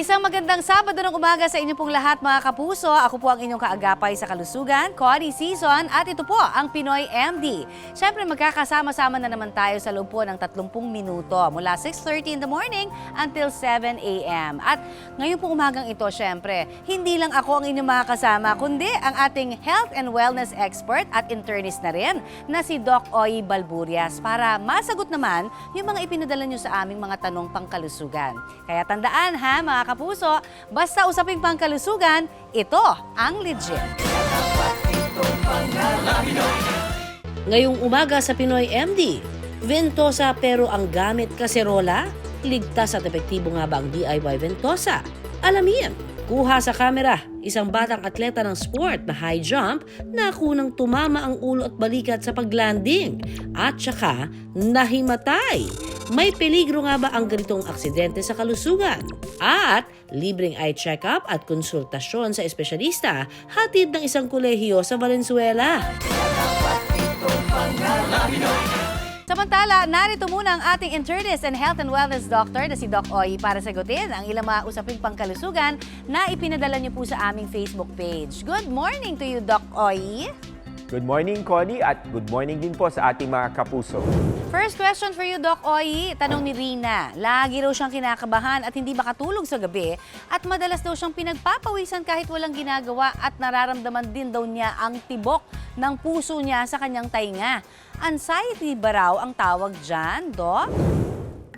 Isang magandang Sabado ng umaga sa inyo pong lahat mga kapuso. Ako po ang inyong kaagapay sa kalusugan, Connie Season, at ito po ang Pinoy MD. Siyempre magkakasama-sama na naman tayo sa loob po ng 30 minuto mula 6:30 in the morning until 7 a.m. At ngayon pong umagang ito, siyempre, hindi lang ako ang inyong makakasama, kundi ang ating health and wellness expert at internist na rin na si Doc Oy Balburias para masagot naman yung mga ipinadala nyo sa aming mga tanong pangkalusugan. Kaya tandaan ha mga kapuso, basta usaping pangkalusugan, ito ang legit. Ngayong umaga sa Pinoy MD, ventosa pero ang gamit kaserola? Ligtas at epektibo nga ba ang DIY ventosa? Alamin! Kuha sa kamera, isang batang atleta ng sport na high jump na kunang tumama ang ulo at balikat sa paglanding at saka nahimatay. May peligro nga ba ang ganitong aksidente sa kalusugan? At libreng eye check-up at konsultasyon sa espesyalista hatid ng isang kolehiyo sa Valenzuela. Samantala, narito muna ang ating internist and health and wellness doctor na si Doc Oy para sagutin ang ilang mga usaping pangkalusugan na ipinadala niyo po sa aming Facebook page. Good morning to you, Doc Oy. Good morning, Connie, at good morning din po sa ating mga kapuso. First question for you, Doc Oy. Tanong ni Rina. Lagi raw siyang kinakabahan at hindi makatulog sa gabi at madalas daw siyang pinagpapawisan kahit walang ginagawa at nararamdaman din daw niya ang tibok ng puso niya sa kanyang tainga. Anxiety ba raw ang tawag dyan, Doc?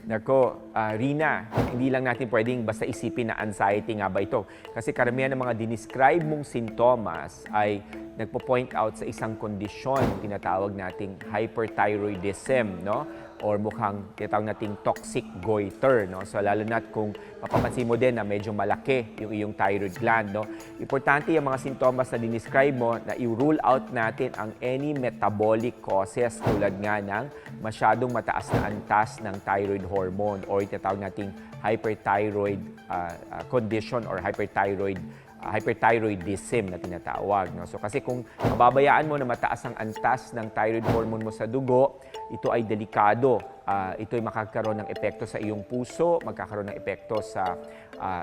Nako, Rina, hindi lang natin pwedeng basta isipin na anxiety nga ba ito. Kasi karamihan ng mga dinescribe mong sintomas ay nagpo-point out sa isang kondisyon, tinatawag nating hyperthyroidism, no? Or mukhang tinatawag nating toxic goiter, no? So lalo na kung mapapansin mo din na medyo malaki yung iyong thyroid gland, no? Importante yung mga sintomas na dinescribe mo na i-rule out natin ang any metabolic causes tulad nga ng masyadong mataas na antas ng thyroid hormone or tinatawag nating hyperthyroid condition or hyperthyroidism na tinatawag. No? So kasi kung mababayaan mo na mataas ang antas ng thyroid hormone mo sa dugo, ito ay delikado. Ito ay makakaroon ng epekto sa iyong puso, magkakaroon ng epekto sa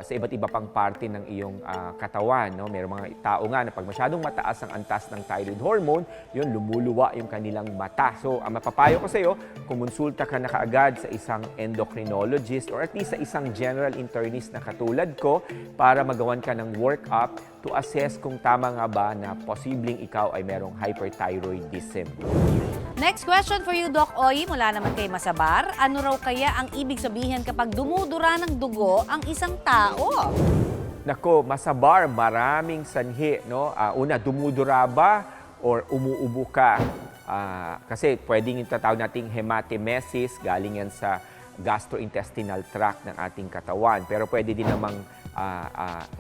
iba't iba pang parte ng iyong katawan. No? Mayroong mga tao nga na pag masyadong mataas ang antas ng thyroid hormone, yun, lumuluwa yung kanilang mata. So, ang mapapayo ko sa iyo, kumonsulta ka na kaagad sa isang endocrinologist or at least sa isang general internist na katulad ko para magawan ka ng workup to assess kung tama nga ba na posibleng ikaw ay merong hyperthyroidism. Next question for you, Doc Oy, mula naman kay Masabar. Ano raw kaya ang ibig sabihin kapag dumudura ng dugo ang isang tao? Nako, Masabar, maraming sanhi, no? Una, dumudura ba or umuubo ka? Kasi pwedeng itatawag nating hematemesis, galing yan sa gastrointestinal tract ng ating katawan. Pero pwede din namang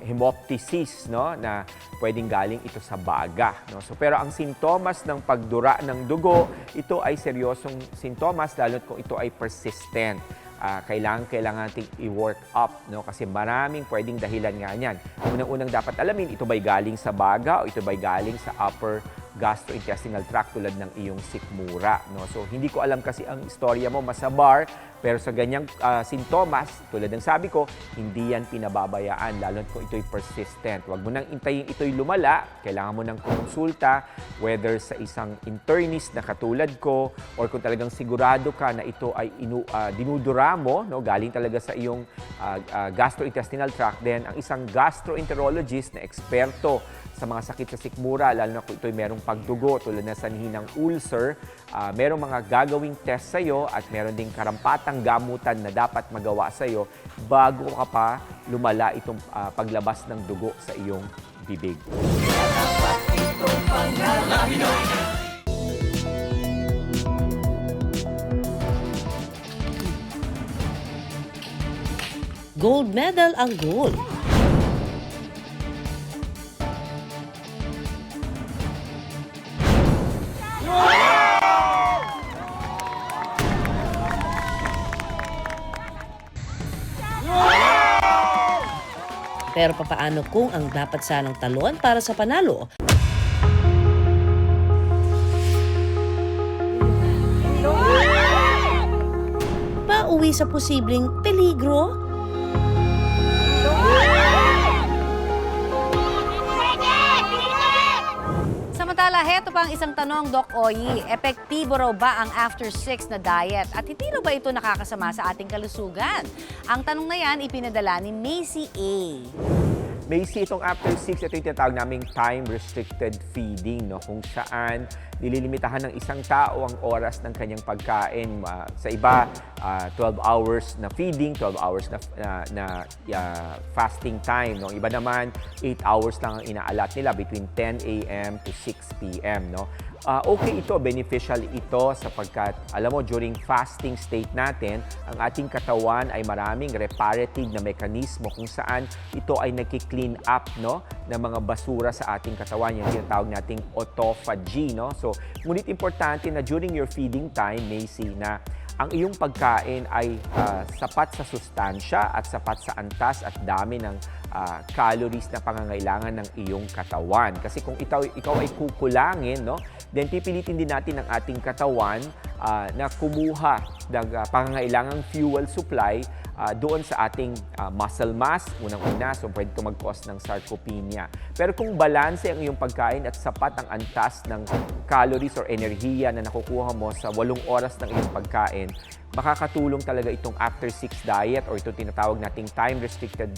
hemoptysis, no, na pwedeng galing ito sa baga, no. So pero ang sintomas ng pagdura ng dugo, ito ay seryosong sintomas lalo kung ito ay persistent. Kailangan nating i-work up, no, kasi maraming pwedeng dahilan nga niyan. Unang-unang dapat alamin, ito ba'y galing sa baga o ito ba'y galing sa upper gastrointestinal tract tulad ng iyong sikmura, no. So hindi ko alam kasi ang istorya mo, Masabar, pero sa ganyang sintomas, tulad ng sabi ko, hindi yan pinababayaan, lalo kung ito'y persistent. Huwag mo nang intayin ito'y lumala, kailangan mo nang kumonsulta, whether sa isang internist na katulad ko, or kung talagang sigurado ka na ito ay dinudura mo, no, galing talaga sa iyong gastrointestinal tract, then ang isang gastroenterologist na eksperto sa mga sakit sa sikmura, lalo na kung ito'y merong pagdugo, tulad na sanhi ng ulcer, merong mga gagawing test sa'yo at meron ding karampatang gamutan na dapat magawa sa'yo bago ka pa lumala itong paglabas ng dugo sa iyong bibig. Gold medal ang gold. Pero papaano kung ang dapat sanang talon para sa panalo? Pauwi sa posibleng peligro? heto pa ang isang tanong, Doc Oyi. Epektibo raw ba ang after 6 na diet? At hindi raw ba ito nakakasama sa ating kalusugan? Ang tanong na yan ipinadala ni Macy A. Macy, itong after 6, ito yung tinatawag naming time-restricted feeding, no? Kung saan nililimitahan ng isang tao ang oras ng kanyang pagkain. Sa iba, 12 hours na feeding, 12 hours na fasting time. No? Iba naman, 8 hours lang ang inaalat nila between 10 a.m. to 6 p.m. No? Okay ito, beneficial ito sapagkat, alam mo, during fasting state natin, ang ating katawan ay maraming reparative na mekanismo kung saan ito ay nagki-clean up, no, ng mga basura sa ating katawan. Yung tinatawag nating autophagy. No? So, ngunit importante na during your feeding time, Macy, na ang iyong pagkain ay sapat sa sustansya at sapat sa antas at dami ng calories na pangangailangan ng iyong katawan. Kasi kung ikaw ay kukulangin, no, then pipilitin din natin ang ating katawan na kumuha ng pangangailangang fuel supply doon sa ating muscle mass, unang-una, so pwede ito mag-cause ng sarcopenia. Pero kung balanse ang iyong pagkain at sapat ang antas ng calories or enerhiya na nakukuha mo sa 8 oras ng iyong pagkain, makakatulong talaga itong after 6 diet or itong tinatawag nating time-restricted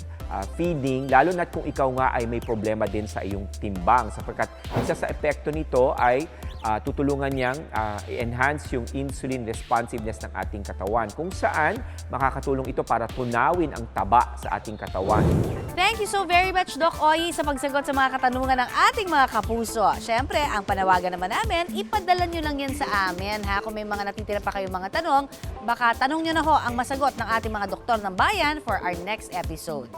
feeding, lalo na kung ikaw nga ay may problema din sa iyong timbang. Sapagkat isa sa epekto nito ay tutulungan niyang i-enhance yung insulin responsiveness ng ating katawan, kung saan makakatulong ito para tunawin ang taba sa ating katawan. Thank you so very much, Doc Oyi, sa pagsagot sa mga katanungan ng ating mga kapuso. Siyempre, ang panawagan naman namin, ipadala nyo lang yan sa amin. Ha? Kung may mga natitira pa kayong mga tanong, baka tanong nyo na ho ang masagot ng ating mga doktor ng bayan for our next episode.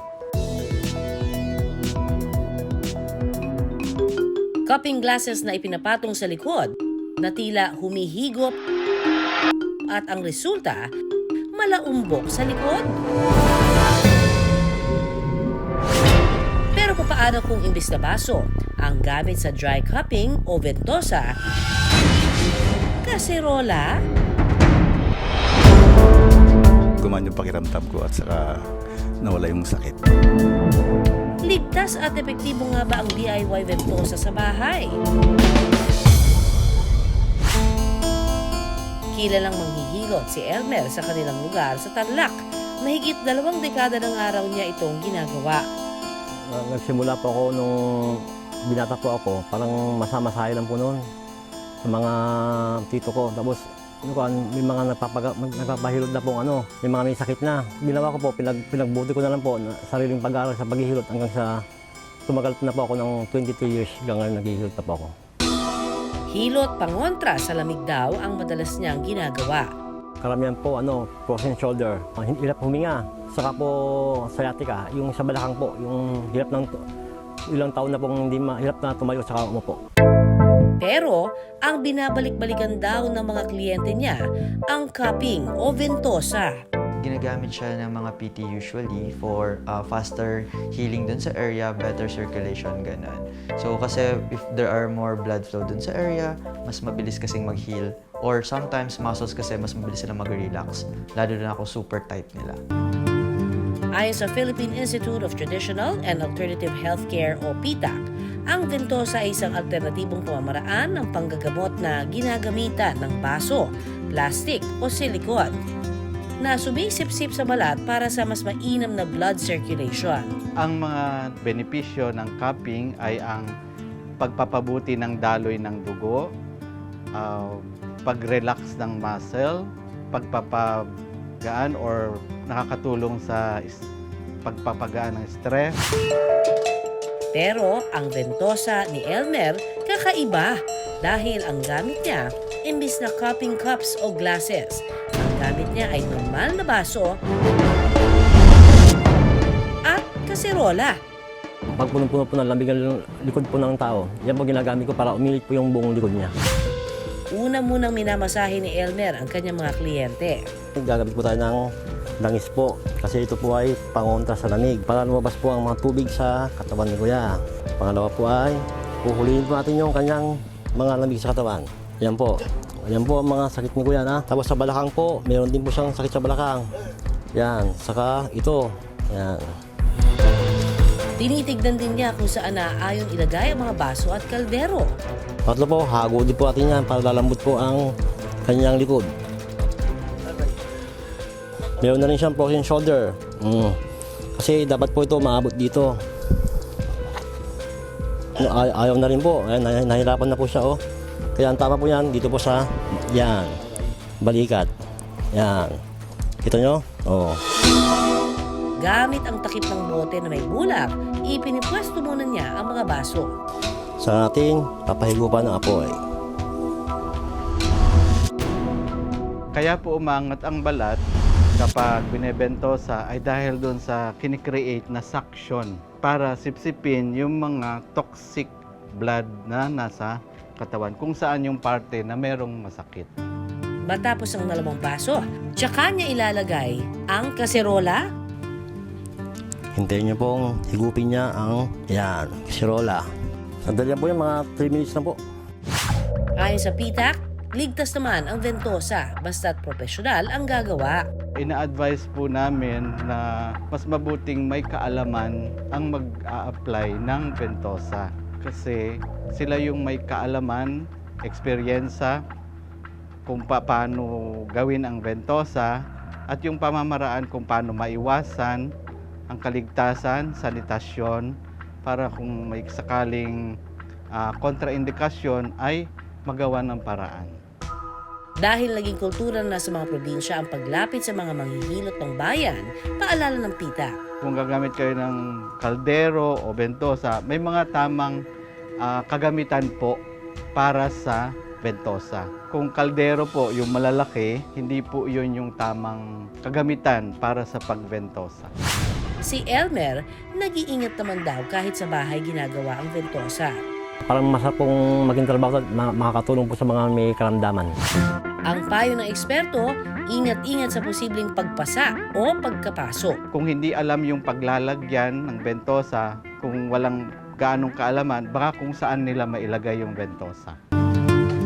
Cupping glasses na ipinapatong sa likod na tila humihigop at ang resulta, malaumbok sa likod. Pero paano kung imbis na baso ang gamit sa dry cupping o ventosa, kaserola? Gumaan yung pakiramdam ko at saka nawala yung sakit. Ligtas at epektibo nga ba ang DIY ventosa sa bahay? Kilalang manghihilot si Elmer sa kanilang lugar sa Tarlac. Mahigit 2 dekada ng araw niya itong ginagawa. Nagsimula po ako nung binata po ako, parang masamasahe lang po noon sa mga tito ko. Tapos may mga nagpapahilot na po, may mga may sakit na. Ginawa ko po, pinagbuti ko na lang po sariling pag-aaral sa paghihilot hanggang sa tumagal na po ako ng 22 years hanggang ngayon naghihilot na po ako. Hilot pangontra sa lamig daw ang madalas niyang ginagawa. Karamihan po, frozen shoulder, hirap huminga. Saka po sciatica, yung sa balakang po, yung hirap ng ilang taon na pong hindi mahirap na tumayo saka umupo. Pero ang binabalik-balikan daw ng mga kliyente niya ang cupping o ventosa. Ginagamit siya ng mga PT usually for faster healing dun sa area, better circulation, ganun. So kasi if there are more blood flow dun sa area, mas mabilis kasing mag-heal. Or sometimes muscles kasi mas mabilis sila mag-relax, lalo na kung super tight nila. Ayon sa Philippine Institute of Traditional and Alternative Healthcare o PITAC, ang ventosa ay isang alternatibong pamamaraan ng panggagamot na ginagamitan ng baso, plastic o silikon na sumisip-sip sa balat para sa mas mainam na blood circulation. Ang mga benepisyo ng cupping ay ang pagpapabuti ng daloy ng dugo, pag-relax ng muscle, pagpapagaan or nakakatulong sa pagpapagaan ng stress. Pero ang ventosa ni Elmer kakaiba dahil ang gamit niya imbis na cupping cups o glasses. Ang gamit niya ay normal na baso at kaserola. Pag punong-puno po ng lamig ang likod po ng tao, yan po ginagamit ko para umilit po yung buong likod niya. Una munang minamasahe ni Elmer ang kanyang mga kliyente. Gagamit po tayo ng langis po kasi ito po ay pangontra sa lamig para lumabas po ang mga tubig sa katawan ni Kuya. Pangalawa po ay puhulihin po natin yung kanyang mga lamig sa katawan. Yan po. Yan po ang mga sakit ni Kuya na. Tapos sa balakang po, meron din po siyang sakit sa balakang. Yan. Saka ito. Yan. Tinitignan din niya kung saan naaayon ilagay ang mga baso at kaldero. Patlo po, hago din po natin yan para lalambot po ang kanyang likod. Meron na rin siyang frozen shoulder. Kasi dapat po ito maabot dito. Ayaw na rin po. Ayan, nahirapan na po siya. Oh. Kaya ang tama po yan, dito po sa yan, balikat. Yan. Kita nyo? Oh. Gamit ang takip ng bote na may bulak, ipinipwesto muna niya ang mga baso. Sa ating papahigupan ng apoy. Kaya po umangat ang balat kapag binebentosa ay dahil doon sa kinikreate na suction para sipsipin yung mga toxic blood na nasa katawan kung saan yung parte na merong masakit. Matapos ang dalawang baso, tsaka niya ilalagay ang kaserola. Hintayin niyo pong higupin niya ang yan, sirola. Sandali lang po yung mga 3 minutes na po. Ayon sa pitak, ligtas naman ang ventosa basta't profesional ang gagawa. Ina-advise po namin na mas mabuting may kaalaman ang mag-a-apply ng ventosa kasi sila yung may kaalaman, eksperyensa kung paano gawin ang ventosa at yung pamamaraan kung paano maiwasan ang kaligtasan, sanitasyon para kung may sakaling kontraindikasyon ay magawa ng paraan. Dahil naging kultura na sa mga probinsya ang paglapit sa mga manghihilot ng bayan, paalala ng pita. Kung gagamit kayo ng kaldero o ventosa, may mga tamang kagamitan po para sa ventosa. Kung kaldero po, yung malalaki, hindi po yun yung tamang kagamitan para sa pagventosa. Si Elmer, nag-iingat naman daw kahit sa bahay ginagawa ang ventosa. Parang masarap pong maging trabaho at makakatulong po sa mga may karamdaman. Ang payo ng eksperto, ingat-ingat sa posibleng pagpasa o pagkapaso. Kung hindi alam yung paglalagyan ng ventosa, kung walang gaanong kaalaman, baka kung saan nila mailagay yung ventosa.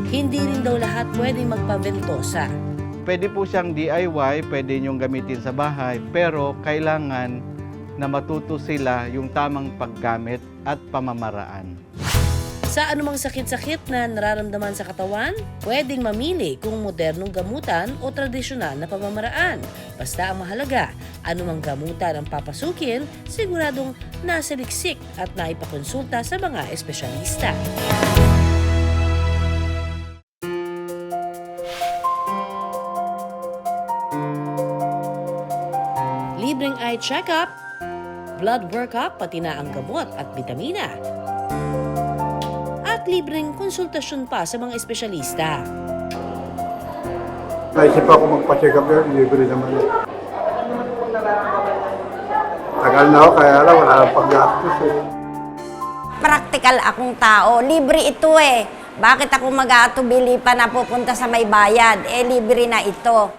Hindi rin daw lahat pwedeng magpa-ventosa. Pwede po siyang DIY, pwede niyong gamitin sa bahay, pero kailangan na matuto sila yung tamang paggamit at pamamaraan. Sa anumang sakit-sakit na nararamdaman sa katawan, pwedeng mamili kung modernong gamutan o tradisyonal na pamamaraan. Basta ang mahalaga, anumang gamutan ang papasukin, siguradong nasa liksik at naipakonsulta sa mga espesyalista. Libreng eye check-up, blood workup, pati na ang gamot at bitamina. At libreng konsultasyon pa sa mga espesyalista. Naisip ako magpa-check up yun, libre naman. Tagal na ako, kaya lang wala nang pag-gastos eh. Praktikal akong tao. Libre ito eh. Bakit ako mag-aatubili pa na pupunta sa may bayad? Eh, libre na ito.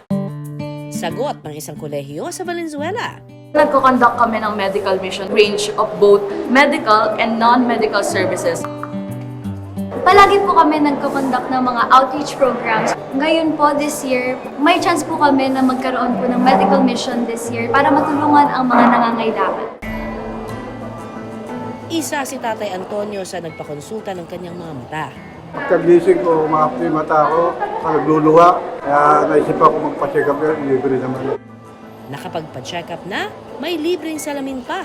Sagot ng isang kolehiyo sa Valenzuela. Nagko-conduct kami ng medical mission, range of both medical and non-medical services. Palagi po kami nagko-conduct ng mga outreach programs. Ngayon po, this year, may chance po kami na magkaroon po ng medical mission this year para matulungan ang mga nangangailangan. Isa si Tatay Antonio sa nagpakonsulta ng kanyang mga mata. Pagkagising ko, umahapon yung mata ko, nagluluha. Kaya naisip ako magpa-check up yun, libre naman. Nakapagpa-check up na, may libreng salamin pa.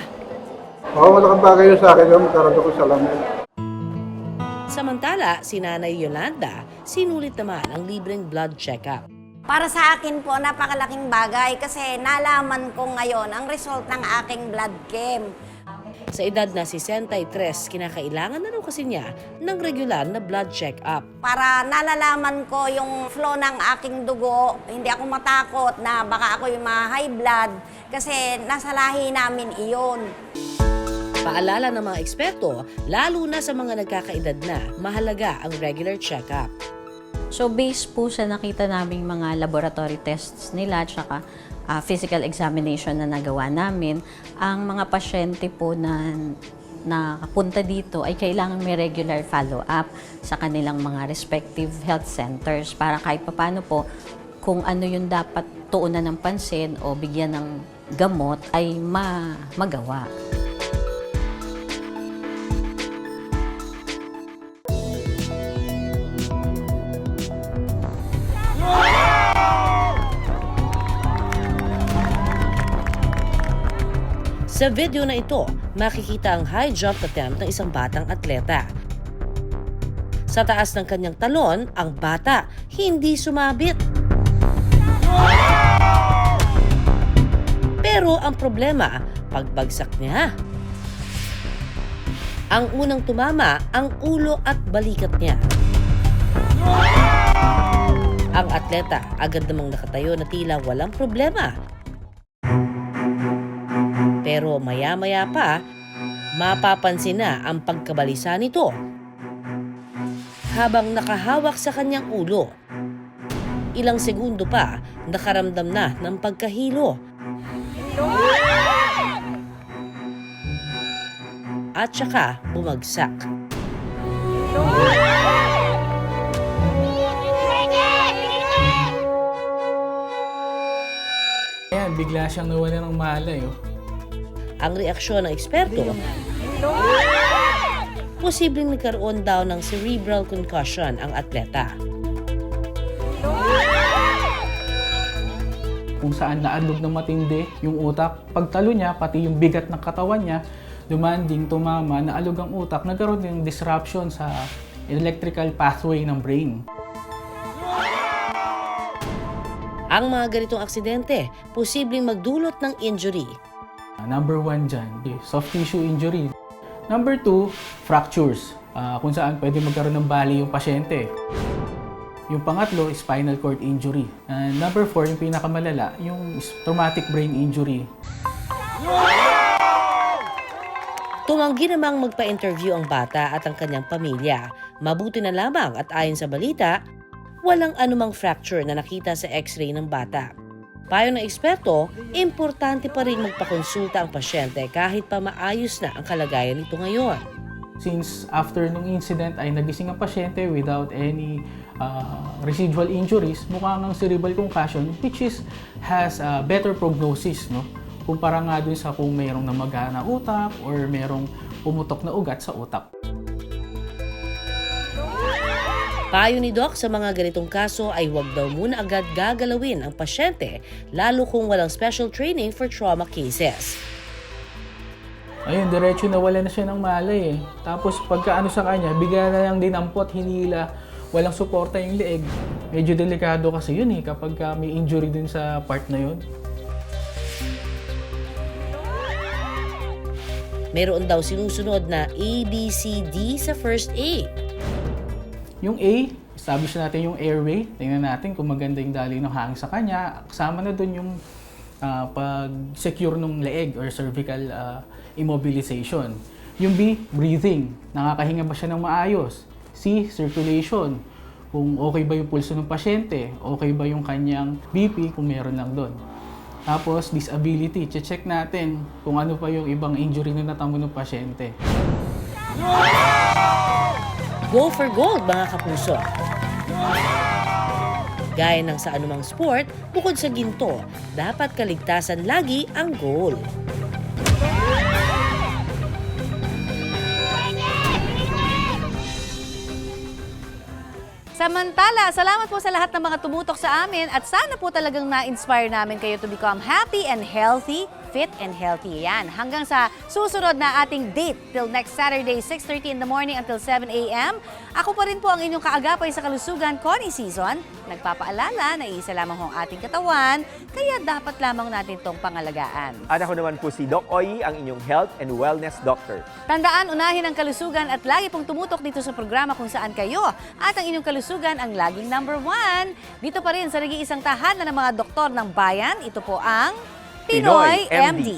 Oo, malaking bagay yun sa akin yun, magkaroon ako sa lamin. Samantala, si Nanay Yolanda, sinulit naman ang libreng blood check-up. Para sa akin po, napakalaking bagay kasi nalaman ko ngayon ang result ng aking blood chem. Sa edad na 63, kinakailangan na raw kasi niya ng regular na blood check-up. Para nalalaman ko yung flow ng aking dugo, hindi ako matakot na baka ako yung high blood kasi nasa lahi namin iyon. Paalala ng mga eksperto, lalo na sa mga nagkakaedad na, mahalaga ang regular check-up. So based po sa nakita naming mga laboratory tests nila at physical examination na nagawa namin, ang mga pasyente po na nakapunta dito ay kailangan may regular follow-up sa kanilang mga respective health centers para kahit papano po kung ano yung dapat tuunan ng pansin o bigyan ng gamot ay magawa. Sa video na ito, makikita ang high jump attempt ng isang batang atleta. Sa taas ng kanyang talon, ang bata hindi sumabit. Pero ang problema, pagbagsak niya. Ang unang tumama, ang ulo at balikat niya. Ang atleta agad namang nakatayo na tila walang problema. Pero maya-maya pa, mapapansin na ang pagkabalisa nito habang nakahawak sa kanyang ulo. Ilang segundo pa, nakaramdam na ng pagkahilo. At saka bumagsak. Ayan, bigla siyang nawala ng malay. Ang reaksyon ng eksperto, posibleng nagkaroon daw ng cerebral concussion ang atleta. Kung saan naalog ng matindi yung utak, pagtalo niya, pati yung bigat ng katawan niya, demanding, tumama, naalog ang utak, nagkaroon ng disruption sa electrical pathway ng brain. Ang mga ganitong aksidente, posibleng magdulot ng injury. Number 1 dyan, soft tissue injury. Number 2, fractures, kung saan pwede magkaroon ng bali yung pasyente. Yung pangatlo, spinal cord injury. And number 4, yung pinakamalala, yung traumatic brain injury. Tumanggi namang magpa-interview ang bata at ang kanyang pamilya. Mabuti na lamang at ayon sa balita, walang anumang fracture na nakita sa x-ray ng bata. Payo ng eksperto, importante pa rin magpakonsulta ang pasyente kahit pa maayos na ang kalagayan nito ngayon. Since after nung incident ay nagising ang pasyente without any residual injuries, mukhang ang cerebral concussion which has better prognosis, no? Kumpara nga dun sa kung mayroong namaga na utak or mayroong pumutok na ugat sa utak. Payo ni Doc sa mga ganitong kaso ay huwag daw muna agad gagalawin ang pasyente lalo kung walang special training for trauma cases. Ayun, diretso nawala na siya ng malay eh. Tapos pagkaano sa kanya, bigla na lang dinampot, hinila, walang suporta yung leeg. Medyo delikado kasi yun eh kapag may injury dun sa part na yun. Meron daw sinusunod na ABCD sa first aid. Yung A, establish natin yung airway. Tingnan natin kung maganda yung daloy ng hangin sa kanya. Kasama na dun yung pag-secure ng leeg or cervical immobilization. Yung B, breathing. Nakakahinga ba siya ng maayos? C, circulation. Kung okay ba yung pulso ng pasyente, okay ba yung kanyang BP kung meron lang doon. Tapos, disability. Check natin kung ano pa yung ibang injury na natamo ng pasyente. Go for gold, mga kapuso! Gaya ng sa anumang sport, bukod sa ginto, dapat kaligtasan lagi ang goal. Samantala, salamat po sa lahat ng mga tumutok sa amin at sana po talagang na-inspire namin kayo to become happy and healthy, fit and healthy. Yan, hanggang sa susunod na ating date till next Saturday, 6:30 in the morning until 7 a.m. Ako pa rin po ang inyong kaagapay sa kalusugan, Connie Season. Nagpapaalala na isa lamang ang ating katawan, kaya dapat lamang natin itong pangalagaan. At ako naman po si Doc Oyi, ang inyong health and wellness doctor. Tandaan, unahin ang kalusugan at lagi pong tumutok dito sa programa kung saan kayo at ang inyong kalusugan ang laging number 1. Dito pa rin sa nag-iisang tahanan ng mga doktor ng bayan, ito po ang Pinoy MD.